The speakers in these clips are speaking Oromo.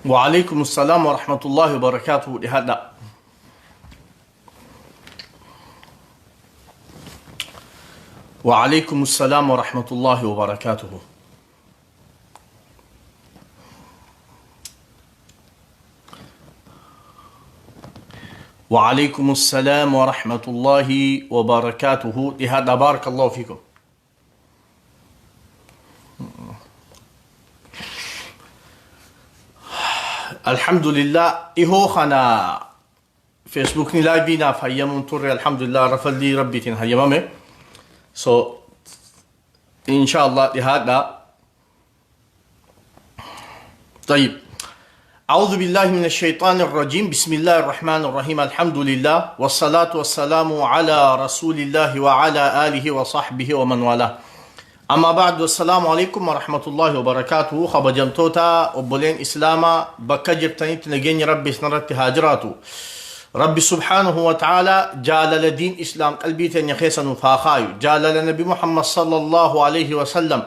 وعليكم السلام ورحمة الله وبركاته لهذا. وعليكم السلام ورحمة الله وبركاته. وعليكم السلام ورحمة الله وبركاته لهذا. بارك الله فيكم. الحمد لله. إهو خنا فيسبوك نلاقي بينا فيامون توري الحمد لله رفل لي ربي تنهيمامه. إن شاء الله لهذا. طيب، أعوذ بالله من الشيطان الرجيم. بسم الله الرحمن الرحيم. الحمد لله والصلاة والسلام على رسول الله وعلى آله وصحبه ومن والاه. أما بعد، والسلام عليكم ورحمة الله وبركاته. خبجمتوتا وبولين إسلاما بكجر تنيت نجيني ربي سنرت هاجراتو. ربي سبحانه وتعالى جال لدين إسلام قلبي تنيخيسا نفاخايو. جال لنبي محمد صلى الله عليه وسلم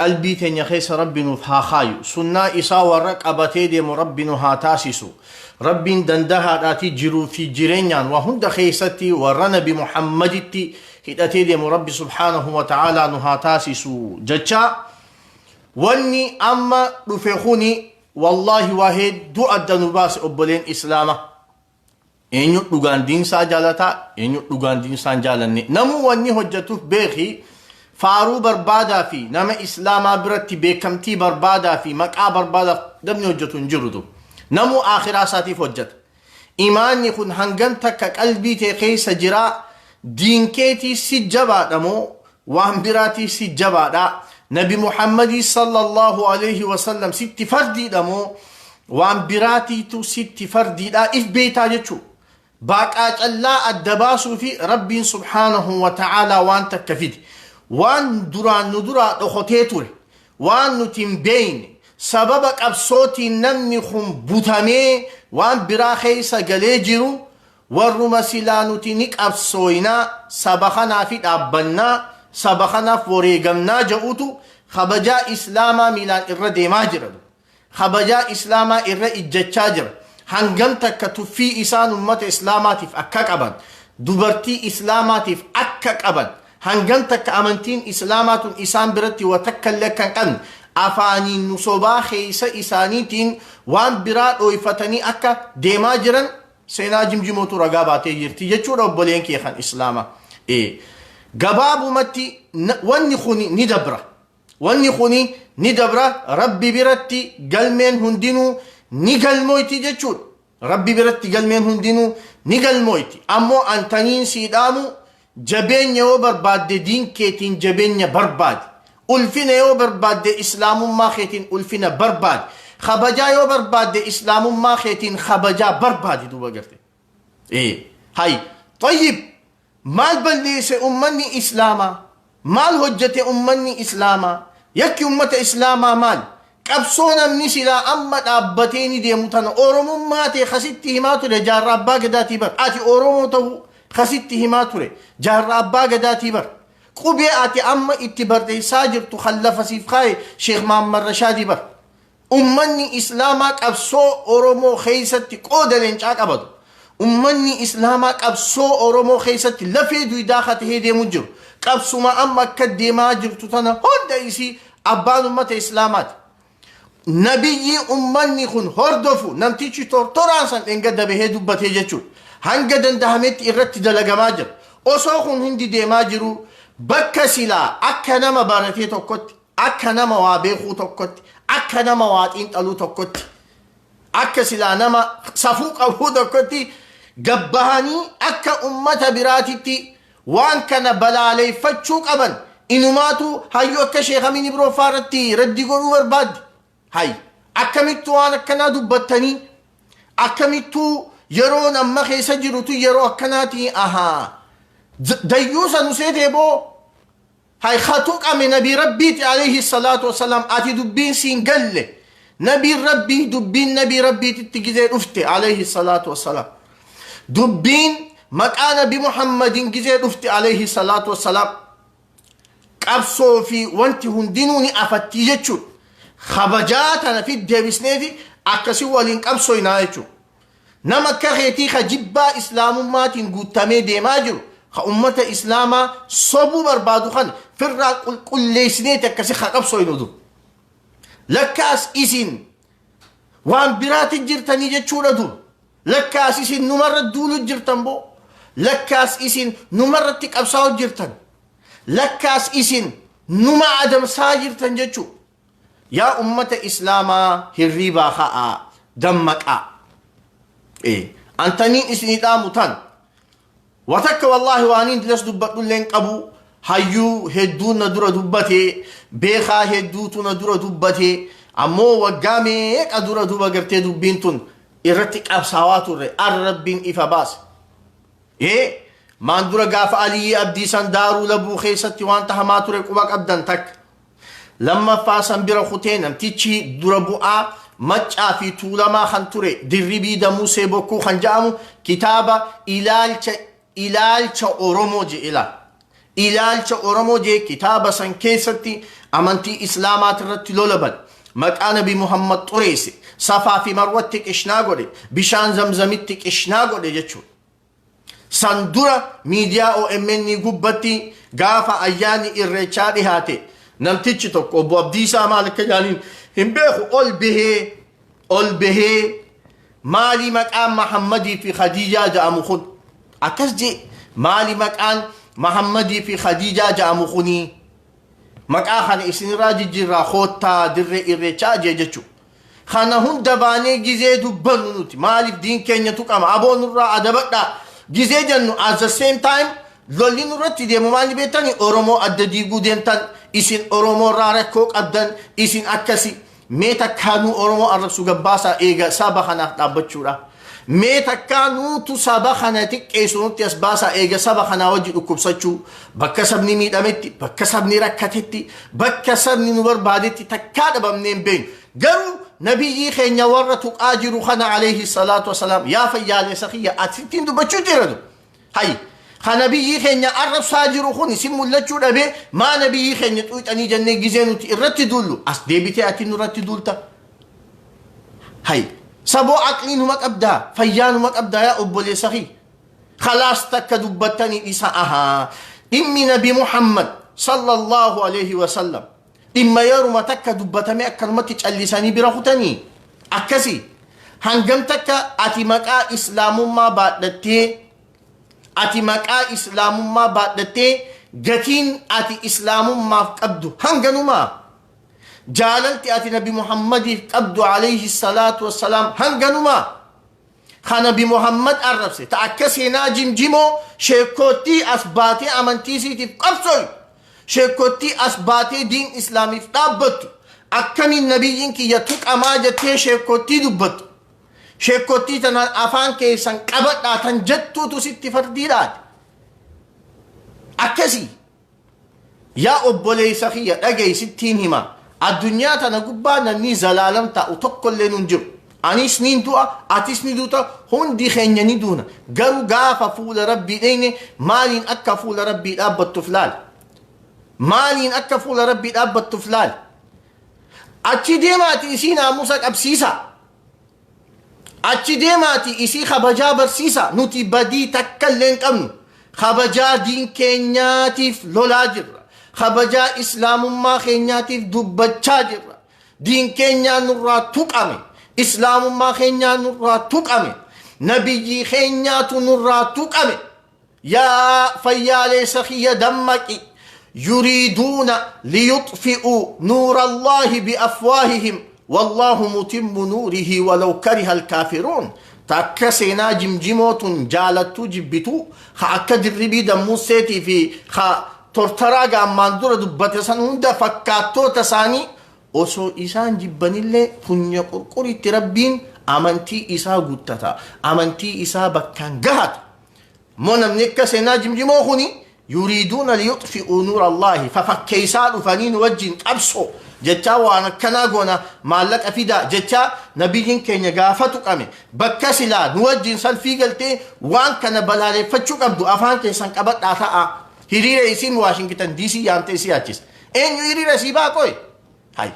قلبي تنيخيسا ربي نفاخايو. سنة إسا ورق أبتي ديم ربي نهاتاسسو. ربي دندها داتي جرو في جرينيان وهند خيستي ورنبي محمدتي هدأتي ديم ربي سبحانه وتعالى نهاتاسسو. جتشا واني أما رفيخوني والله واحد دو أدنباس أبولين إسلاما. eenyu dhugaan diinsaa jaalataa, eenyu dhugaan diinsaan jaalanne. Namuu wanni hojjetuuf beeki faaruu barbaadaa fi nama islaamaa biratti beekamtii barbaadaa fi maqaa barbaadaaf namni hojjetu hin jirutu. Namuu akhiraa isaatiif hojjeta. Imaanni kun hangam takka qalbii tee keessa jiraa, diinkeetii si jabaadha moo waan biraatii si jabaadha? Nabi Muhammadii sallallahu alayhi wasallam sitti fardiidha moo waan biraatiitu sitti fardiidha? If beetaa jechuu. باقا الله الدباسو في ربي سبحانه وتعالى وان تكفيد وان دران ندرا دخوتيتور وان نتنبين سببك أبصوتي نمخم بوتامي وان براخيسا قليجرو والرمسلانو تنك أبصوينا سبخنا في أبنا سبخنا فوريقمنا جاوتو خبجا إسلاما ميلان إردي ماجر خبجا إسلاما إردي إجتشاجر hangam takka tuffii isaan ummata islaamaatiif akka qaban, dubartii islaamaatiif akka qaban, hangam takka amantiin islaamaatun isaan biratti watakka illee kan qabne afaaniin nusobaa keessa isaaniitiin waan biraa dhooyfatanii akka deemaa jiran seenaa jimjimootu ragaa baatee jirti jechuudha obboleen kee kan islaama. Gabaabumatti wanni kuni ni dabra. Wanni kuni ni dabra. Rabbi biratti galmeen hundinuu ni galmoyti jechuudha. Rabbi biratti galmeen hundinuu ni galmoyti. Ammoo antaniin siidhaamu jabeenya yoo barbaadde diin keetiin jabeenya barbaade. Ulfina yoo barbaadde islaamummaa keetiin ulfina barbaade. Kabajaa yoo barbaadde islaamummaa keetiin kabajaa barbaade duuba garte. Hay. Tayyib. Maal balleesse ummanni islaamaa? Maal hojjete ummanni islaamaa? Yakki ummata islaamaa maal? qabsoo namni silaa amma dhaabbatee ni deemu tana oromummaa ta'e kasitti himaa ture jaarraa abbaa gadaatii bar. Ati oromoo ta'uu kasitti himaa ture jaarraa abbaa gadaatii bar. Qubee ati amma itti barreessaa jirtu khallafa siif kaa'e Sheekh Muhammad Rashaadii bar. Ummanni islaamaa qabsoo oromoo keessatti qooda leencaa qabatu. Ummanni islaamaa qabsoo oromoo keessatti lafee duwidaa katahee deemu jiru. Qabsuma amma akka deemaa jirtu tana hunda isii abbaan ummata islaamaati. Nabiyyi ummanni kun hordofu namtichi tortoraan san engada bahee dubbatee jechuudha. Hanga dandahametti irratti dalagamaa jira. Osoo kun hundi deemaa jiru bakka silaa akka nama baratee tokkotti, akka nama waa beekuu tokkotti, akka nama waa xiinxaluu tokkotti, akka silaa nama safuu qabuu tokkotti gabbahanii akka ummata biraatitti waan kana balaaleeffachuu qaban inumaatu hayyuu akka Sheekh Amin Ibroo faaratti raddi godhuu barbaadde. Hay, akkamittuu waan akkanaa dubbattanii, akkamittuu yeroo amma keessa jirutu yeroo akkanaati. Dayyuusa nu seetee boo hay khatuqame nabii rabbiiti alayhi salaatu wasalaam. Ati dubbiin siin galle nabii rabbii dubbiin nabii rabbiititti gizee dhufte alayhi salaatu wasalaam. Dubbiin maqaa nabii Muhammadin gizee dhufte alayhi salaatu wasalaam. Qabsoo fi wanti hundinuu ni afattii jechuudha. خبجاتنا في الدبسنيتي akkasi waliin qabsoynaa jechuudha. Nama akka keetii ka jibbaa islaamummaatiin guutamee deemaa jiru ka ummata islaamaa sobuu barbaadu kan firraa qulqulleessineeti akkasi ka qabsoynu dur. Lakkaas isin waan biraati jirtanii jechuudha dur. Lakkaas isin numarra duulu jirtan boo. Lakkaas isin numarratti qabsaa'u jirtan. Lakkaas isin numa adamsaa jirtan jechuudha. Yaa ummata islaamaa hirriibaa ka'aa dammaqaa. Antaniin isinii dhaamu tan watakka wallaahi waaniin dilas dubbadhu illeen qabu hayyuu hedduun na dura dubbate beekaa hedduutu na dura dubbate ammoo waggaa meeqa dura duba gartee dubbiin tun irratti qabsaawaa turre arrabbiin ifa baase. Maan dura gaafa Aliyyi Abdiisan daaruu labuu keessatti wanta hamaa ture quba qabdan takka. Lammaffaa san bira kutee namtichi dura bu'aa maccaa fi tuulamaa kan ture dirribii damusee bokkuu kan jedhamu kitaaba ilaalcha Oromoo je ilaal. Ilaalcha Oromoo je kitaaba san keessatti amantii islaamaat irratti lolaban maqaa nabi Muhammad xureesse safaa fi marwatti qishnaa godhe bishaan zamzamitti qishnaa godhe jechuudha. San dura miidiyaa OMN gubbatti gaafa ayyaani irreechaa dhihaate namtichi tokko obbo Abdiisaa maal akka jaaniin hin beeku ol bahee maali maqaan Mahammadii fi Khadiijaa jedhamu kun akkas jee maali maqaan Mahammadii fi Khadiijaa jedhamu kuni maqaa kana isinirraa jijjiirraa koottaa dirree irreechaa jee jechuudha. Kana hunda baanee gizee dubbannu nuti maaliif diin keenya tuqama aboonurraa adabadhaa gizee jennu at the same time lolli nurratti deemu maali beektani Oromoo adda diiguu deemtan isin Oromoo irraa rakkoo qabdan isin akkasi mee takkaanuu Oromoo arrabsu gabbaasaa eega saba kanaaf dhaabbachuudha. Mee takkaanuutu saba kana xiqqeessu nutti as baasaa eega saba kanaa wajji dhukkubsachuu bakka sabni miidhametti bakka sabni rakkatetti bakka sabni nu barbaadetti takkaa dhabamnee hin beeknu. Garuu nabiyyi keenya warra tuqaa jiru kana alayhi salaatu wasalaam yaa fayyaalessa kiyya asittiin dubbachuu jiratu. Hayyi. Nabiyyi keenya arrabsaa jiru kun isin mul'achuu dhabee maa nabiyyi keenya xuuxanii jennee gizee nuti irratti dullu as deebitee ati nurratti dulta. Hay saboo aqlii numa qabdaa fayyaa numa qabdaa yaa obboleessa kiyya. Khalaas takka dubbattanii isa ahaa dhimmi nabi Muhammad sallallahu alayhi wa sallam dhimma yeruma takka dubbatame akkanumatti callisanii bira kutanii akkasii hangam takka ati maqaa islaamummaa baadhattee ati maqaa islaamummaa baadhattee gatiin ati islaamummaaf qabdu hanganumaa jaalalti ati nabi Muhammadiif qabdu alayhi salaatu wassalaam hanganumaa ka nabi Muhammad arrabse ta akka seenaa jimjimoo sheekottii as baatee amantiisiitiif qabsoy sheekottii as baatee diin islaamiif dhaabbattu akkamiin nabiyyiin kiyya tuqamaa jettee sheekottii dubbattu sheekottii tanaan afaan keessan qabadhaa tan jettuutu sitti fardiidhaati. Akkasii yaa obboleessa kiyya dhageessittiin hima addunyaa tana gubbaa namni zalaalam ta'u tokkollee nun jiru. Anis niin du'a atis ni duuta hundi keenya ni duuna garuu gaafa fuula rabbii dheyne maaliin akka fuula rabbii dhaabbattuuf laal. Maaliin akka fuula rabbii dhaabbattuuf laal. Achi deemaati isii naamusa qabsiisa. Achi deemaati isii kabajaa barsiisa nuti badii takka illee hin qabnu kabajaa diin keenyaatiif lolaa jirra kabajaa islaamummaa keenyaatiif dubbachaa jirra diin keenyaa nurraa tuqame islaamummaa keenyaa nurraa tuqame nabiyyi keenyaatu nurraa tuqame yaa fayyaalessa kiyya dammaqi يريدون ليطفئوا نور الله بأفواههم والله متم نوره ولو كره الكافرون تاكسينا جمجموت جالتو جبتو خاكا دربي دموسيتي في خا تورتراغا ماندورا دبتسان هندا فكاتو تساني osoo isaan jibbanillee funya qurquritti rabbiin amantii isaa guuttata amantii isaa bakkaan gahata moo namni akka seenaa jimjimoo kuni yuriiduuna liyuxfi'uu nuura allaahi fafakkeeysaa dhufaniin wajjin qabso jechaa waan akkanaa goona maallaqa fidaa jechaa nabiyyiin keenya gaafa tuqame bakka silaa nu wajjin salfii galtee waan kana balaaleeffachuu qabdu afaan keessan qabadhaa ta'a hiriira isiin waashingitan diisii yaamtee si achis eenyu hiriira sii baaqoy hay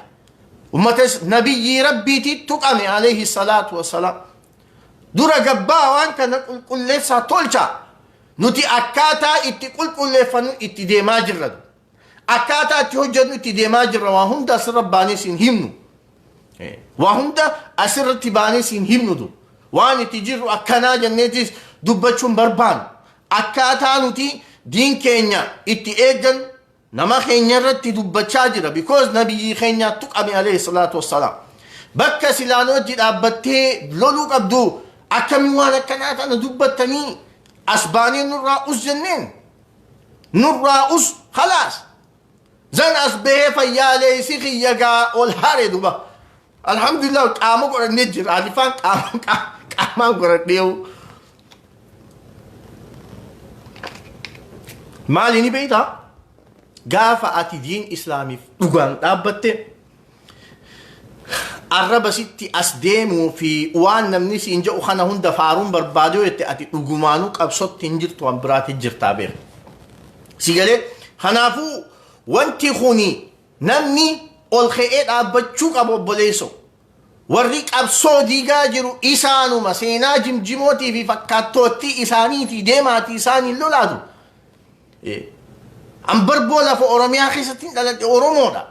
ummatas nabiyyi rabbiiti tuqame alayhi salatu wassalam dura gabbaa waan kana qulqulleessaa tolcha nuti akkaataa itti qulqulleeffannu itti deemaa jirra akkaataa itti hojjennu itti deemaa jirra waa hunda asirra baanee siin himnu waa hunda asirratti baanee siin himnu waan itti jirru akkanaa jenneetis dubbachuun barbaannu akkaataa nuti diin keenya itti eeggan nama keenya irratti dubbachaa jira because nabiyyi keenya tuqame alayhi salatu wassalam bakka silaan hojii dhaabbattee loluu qabdu akkamiin waan akkanaa kana dubbattanii asbaanii nurraa us jenneen nurraa us khalaas zan asbee fayyaalee si khiyyagaa ol haare duba alhamdulillah qaama godhannee jira alifaan qaamaan godhadheewu maali ni beeytaa gaafa ati diin islaamiif dhugaan dhaabbatte arraba sitti as deemuu fi waan namni siin jedhu kana hunda faaruun barbaaduu jette ati dhugumaanuu qabsotti hin jirtu waan biraatti jirtaa beeku si galee kanaafuu wanti kuni namni ol ka'ee dhaabbachuu qabu obboleesso warri qabsoo diigaa jiru isaanuma seenaa jimjimootii fi fakkaattootti isaaniitii deemaatii isaaniin lolaatu an barboo lafa oromiyaa keessatti dhaladhe oromoodha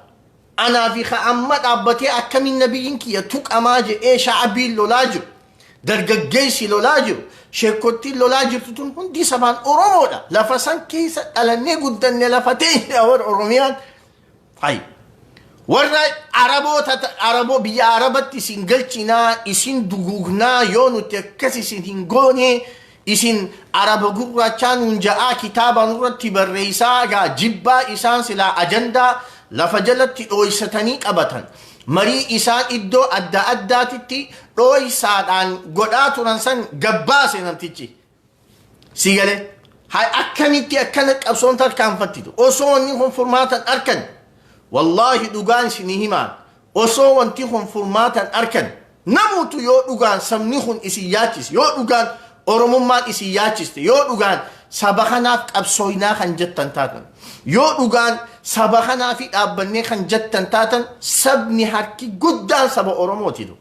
anaa fi amma dhaabbatee akkamiin nabiyyiin kiyya tuqamaa jedhee sha'abiin lolaa jiru dargaggeessi lolaa jiru sheekottiin lolaa jirtu tun hundi sabaan oromoodha lafa san keessa dhalannee guddanne lafa ta'e warra oromiyaan hay warra araboo biyya arabatti isin galchinaa isin duguugnaa yoo nuti akkas isin hin goone isin araba gurraachaa nuun ja'aa kitaaba nurratti barreessaa gaa jibbaa isaan silaa ajandaa lafa jalatti dhooysatanii qabatan marii isaan iddoo adda addaatitti dhooysaadhaan godhaa turan san gabbaase namtichi si galee hay akkamitti akkana qabsoon tarkaanfattitu osoo wanni kun furmaatan arkan wallaahi dhugaan isinii himaan osoo wanti kun furmaatan arkan namuutu yoo dhugaan sabni kun isin yaachise yoo dhugaan oromummaan isin yaachiste yoo dhugaan saba kanaaf qabsooynaa kan jettan taatan yoo dhugaan saba kanaaf dhaabbannee kan jettan taatan sabni harki guddaan saba oromootiidha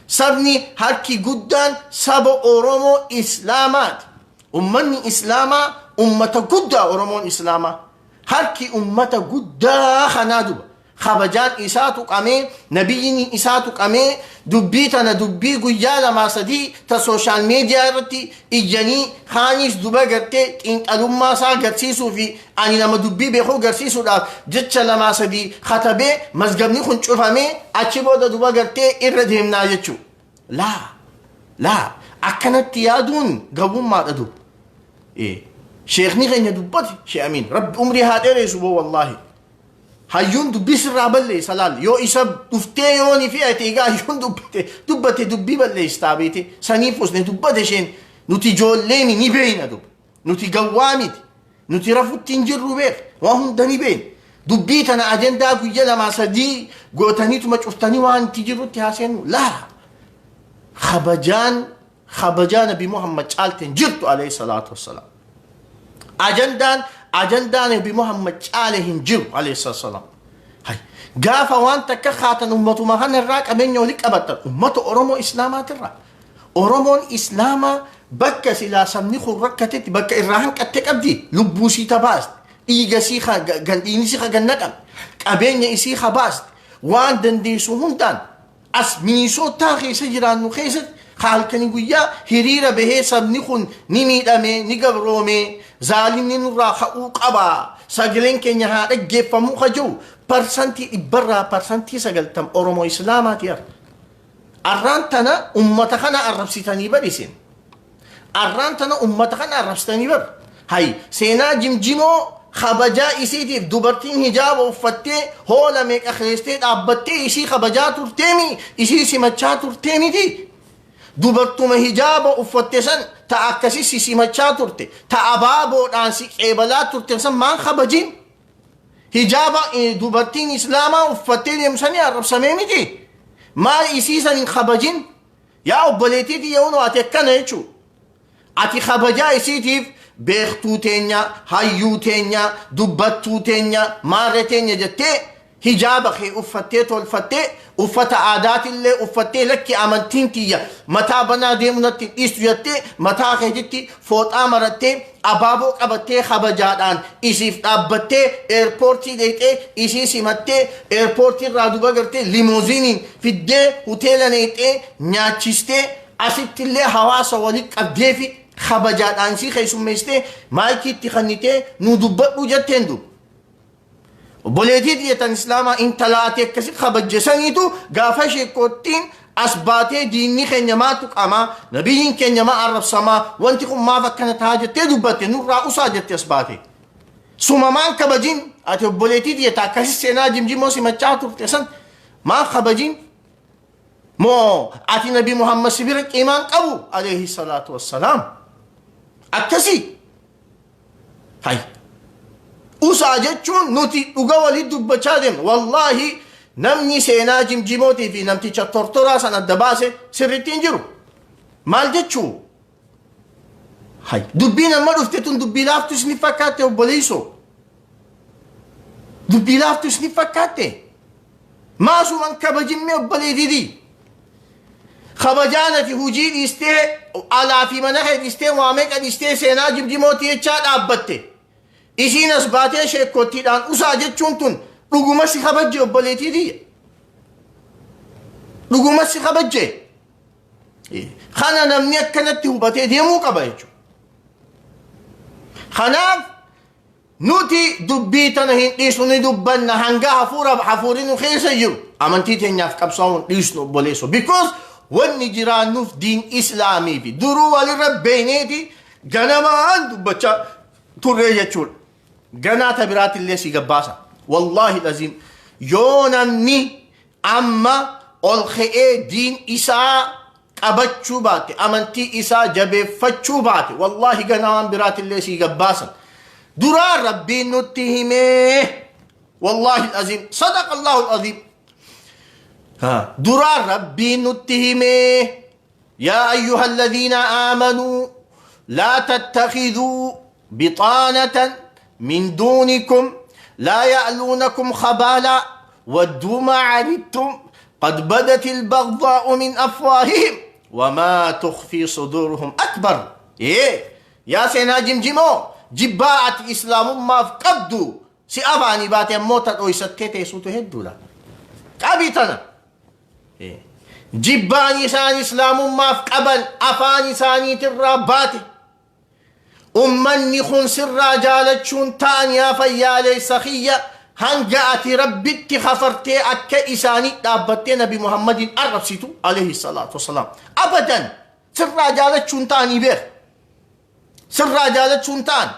sabni harki guddaan saba oromoo islaamaati ummanni islaamaa ummata guddaa oromoon islaamaa harki ummata guddaa kanaa duba kabajaan isaa tuqamee nabiyyiin isaa tuqamee dubbii tana dubbii guyyaa lamaa sadii ta sooshaal meediyaa irratti ijjanii kaanis duba gartee xiinxalummaa isaa agarsiisuu fi ani nama dubbii beekuu agarsiisuudhaaf jecha lamaa sadii katabee mazgabni kun cufamee achi booda duba gartee irra deemnaa jechuu laa akkanatti yaaduun gabummaadha duba sheekni keenya dubbate shee amiin rabbi umrii haa dheereessu boo wallaahi hayyuun dubbisirraa balleessa laal yoo isa dhuftee yooni fi ati egaa hayyuun dubbate dubbii balleessaa beete saniif usne dubbate isheen nuti ijoolleen ni beeyna dubba nuti gawwaa miti nuti rafutti hin jirru beek waan hunda ni beeyna dubbii tana ajandaa guyya lamaa sadii gootaniituma cuftanii waan itti jirrutti haaseenu laa kabajaa nabi muhammad caalteen jirtu alayhi salaatu wassalaam ajandaan nabi muhammad caale hin jiru alayhi salaam hay gaafa waan takka khaatan ummatuma kanarraa qabeenya oli qabatan ummata oromoo islaamaatirraa oromoon islaamaa bakka silaa sabni kun rakkatetti bakka irraa hanqatte qabdi lubbuu sii tabaasti dhiiga sii dhiigni sii gannaqan qabeenya isii habaasti waan dandeessu hundaan as minisootaa keessa jiraannu keessatti halkanii guyyaa hiriira bahee sabni kun ni miidhame ni gabroome zaalimni nurraa ka'uu qabaa sagaleen keenya haa dhaggeeffamuu kajuu parsantii dhibbarraa parsantii 90 oromoo islaamaati arraan tana ummata kana arrabsitanii barisin arraan tana ummata kana arrabsitanii bar hay seenaa jimjimoo kabajaa isiitiif dubartiin hijaaba uffattee hoola meeqa keessee dhaabbattee isii kabajaa turteemi isii simachaa turteemiti dubartuma hijaaba uffatte san ta akkasi simachaa turte ta abaaboodhaan si qeebalaa turte san maan kabajin hijaaba dubartiin islaamaa uffattee deemsanii arrabsamee miti maal isii san hin kabajin yaa obboleetiiti yeewno ati akkana jechuu ati kabajaa isiitiif beektuu teenya hayyuu teenya dubbattuu teenya maarre teenya jettee hijaaba kee uffattee tolfattee uffata aadaatillee uffattee lakki amantiin tiyya mataa banaa deemu natti dhiistu jettee mataa keetitti fooxaa marattee abaaboo qabattee kabajaadhaan isiif dhaabbattee eerpoortii deeqee isii simattee eerpoortii irraa duba gartee limuuziiniin fiddee hoteela neexee nyaachistee asittillee hawaasa walitti qabdee fi kabajaadhaan isii keessummeessitee maayikiitti kannitee nu dubbadhu jetteen duuba. Obboleetii diyetan islaamaa intalaatee akkasi kabajjesaniitu gaafa sheekottiin as baatee diinni keenya maa tuqamaa nabiyyiin keenya maa arrabsamaa wanti kun maaf akkana ta'a jettee dubbatte nurraa usaa jette as baatee. Sumamaan kabajin ati obboleetii diyetaa akkasi seenaa jimjimoo simachaa turte san maaf kabajin moo ati nabi Muhammad sibira qiimaan qabu alayhi salaatu wassalaam akkasii hay. Usaa jechuun nuti dhuga walit dubbachaa deemna. Wallaahi namni seenaa jimjimootii fi namticha tortoraa san adda baase sirriitti hin jiru. Maal jechuu? Hay. Dubbiin amma dhufte tun dubbii laaftus ni fakkaatte obboleessoo. Dubbii laaftus ni fakkaatte. Maasuman kabajinme obboleettii. Kabajaanati hujii dhiistee alaa fi mana kee dhiistee waa meeqa dhiistee seenaa jimjimootii jechaa dhaabbatte. Isiin as baatee sheekottiidhaan usaa jechuun tun dhuguma si kabajje obboleettii tiyya. Dhuguma si kabajje. Kana namni akkanatti hubatee deemuu qaba jechuudha. Kanaaf nuti dubbii tana hin dhiisnu ni dubbanna hanga hafuurri nu keessa jiru amantii teenyaaf qabsaa'uun dhiisnu obboleessoo. Because wanni jiraannuuf diin islaamii fi duruu walirra beeyneeti ganamaan dubbachaa turree jechuudha. Ganaata biraatillee si gabbaasa. Wallaahi laziim yoo namni amma ol ka'ee diin isaa qabachuu baate amantii isaa jabeeffachuu baate wallaahi ganaan biraatillee si gabbaasan. Duraan rabbiin nutti himee wallaahi laziim sadaqa Allahu al-aziim. Duraan rabbiin nutti himee yaa ayyuha alladhiina aamanuu laa tattakhiduu bixaanatan من دونكم لا يألونكم خبالا ودوا ما عرفتم قد بدت البغضاء من أفواههم وما تخفي صدورهم أكبر. إيه يا سينا جمجمو جباعة إسلام ما فقدوا سيأفاني باتي موتا أو يسكتي سوتو هدولا قابتنا. إيه جباني سان إسلام ما فقبل أفاني ساني تراباتي أمني خن سر جالتشون تانيا فيالي سخية هنجأتي ربي خفرتي أكا إساني دابتي نبي محمد الرسيتو عليه الصلاة والسلام أبدا سر جالتشون تاني بير سر جالتشون تان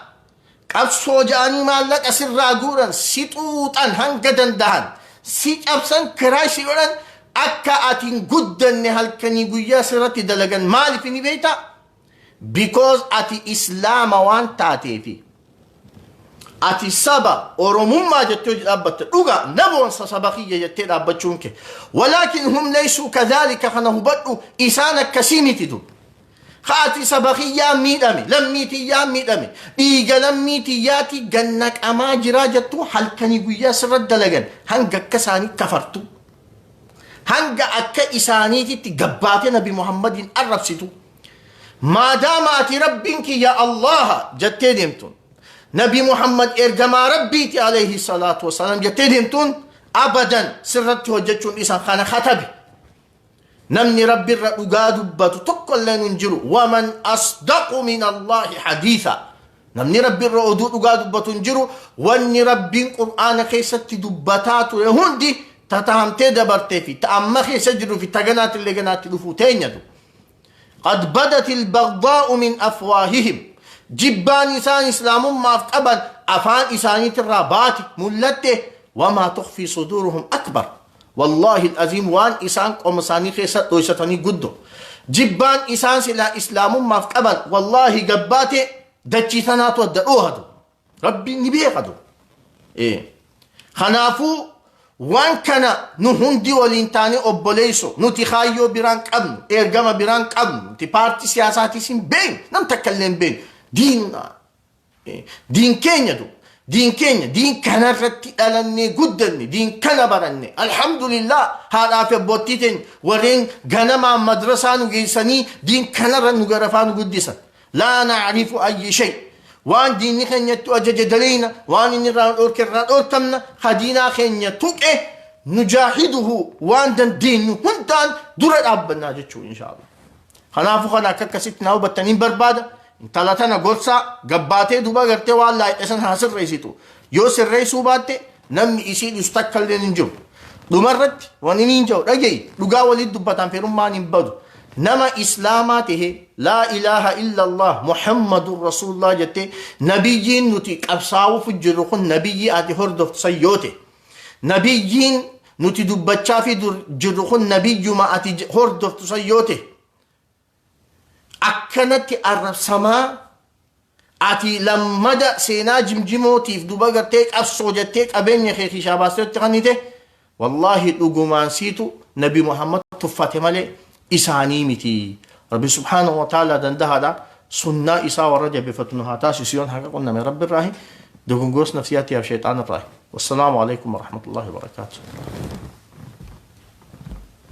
قبصو جاني مالك سر قورا سيطوطان هنجدن دهن سيط أبسن كراشي ورن أكا أتين قدن نهال كني قويا سرتي دلغن مالي فيني بيتا because ati islaama waan taateefi ati saba oromummaa jettee dhaabbatte dhuga naboonsa saba kiyya jettee dhaabbachuun kee walaakin hum laysuu kadhaalika kana hubadhu isaan akkasii miti dur haati saba kiyyaa miidhame lammii tiyyaa miidhame dhiiga lammii tiyyaati gannaqamaa jiraa jettu halkanii guyyaa sirra dalagan hanga akka isaanii kafartu hanga akka isaaniititti gabbaate nabi muhammadin arrabsitu. ما دامت ربك يا الله جتدمتون نبي محمد إرجما ربيتي عليه الصلاة والسلام جتدمتون أبدا سرت وجتون إسان خان خطبي نمني ربي الرقاد باتو تقل ننجرو ومن أصدق من الله حديثا نمني ربي الرقاد باتو ننجرو واني ربي القرآن خيست دباتات يهندي تتهم تدبرتي في تأمخي سجروا في تغنات اللي غنات لفوتين يدو قد بدت البغضاء من أفواههم جبان إسان إسلام ما أفقبا أفان إساني الرابات ملته وما تخفي صدورهم أكبر والله العظيم وان إسان قمساني خيسات ويستاني قدو جبان إسان سلا إسلام ما أفقبا والله قباتي دجي ثنات ودعوها دو ربي نبيه دو إيه خنافو وان كان نهندي والانتاني obboleesso nuti khayyoo biraan qabnu ergama biraan qabnu nuti paartii siyaasaatiis hin beeknu nam takkallee hin beeknu diin keenya du دين كينيا دين كان رتي ألني قدني دين كان برني الحمد لله هذا في بوتيتين ورين جنما مدرسة نجيسني دين كان رنجرفان قديسا لا نعرف أي شيء وان دين كينيا توجد دلينا وان نران أوركران أورتمنا خدينا كينيا توك نجاهده وان دين هنتان دور أبنا جتشو إن شاء الله خنافو خنا كسيتنا وبتنين بربادة talatana gorsa gabbaatee duba gartee waan laayidhasan haa sirreessitu yoo sirreessuu baatte namni isii dhustu takka illee hin jiru dhumarratti wani niin jiru dhagayi dhugaa walitti dubbatan firummaan hin badu nama islaamaa tahe laa ilaaha illallah muhammadun rasulullah jettee nabiyyiin nuti qabsaa'uuf jirru kun nabiyyii ati hordoftu san yoo ta'e nabiyyiin nuti dubbachaa fi jirru kun nabiyyuma ati hordoftu san yoo ta'e akkanatti arrabsamaa ati lammada seenaa jimjimootiif duba gartee qabsoo jettee qabeenya kee kishaa baastetti kannite wallaahi dhugumaan siitu nabi muhammad tuffate malee isaanii miti rabbi subhaanahu wa ta'ala dandahaadha sunnaa isaa warra jabeeffatu haa taasisu yoon haqa qonname rabbi irraahi dogongoos nafsiyaatiyaaf sheexaan irraahi wassalaamu alaikum warahmatullahi wabarakaatuh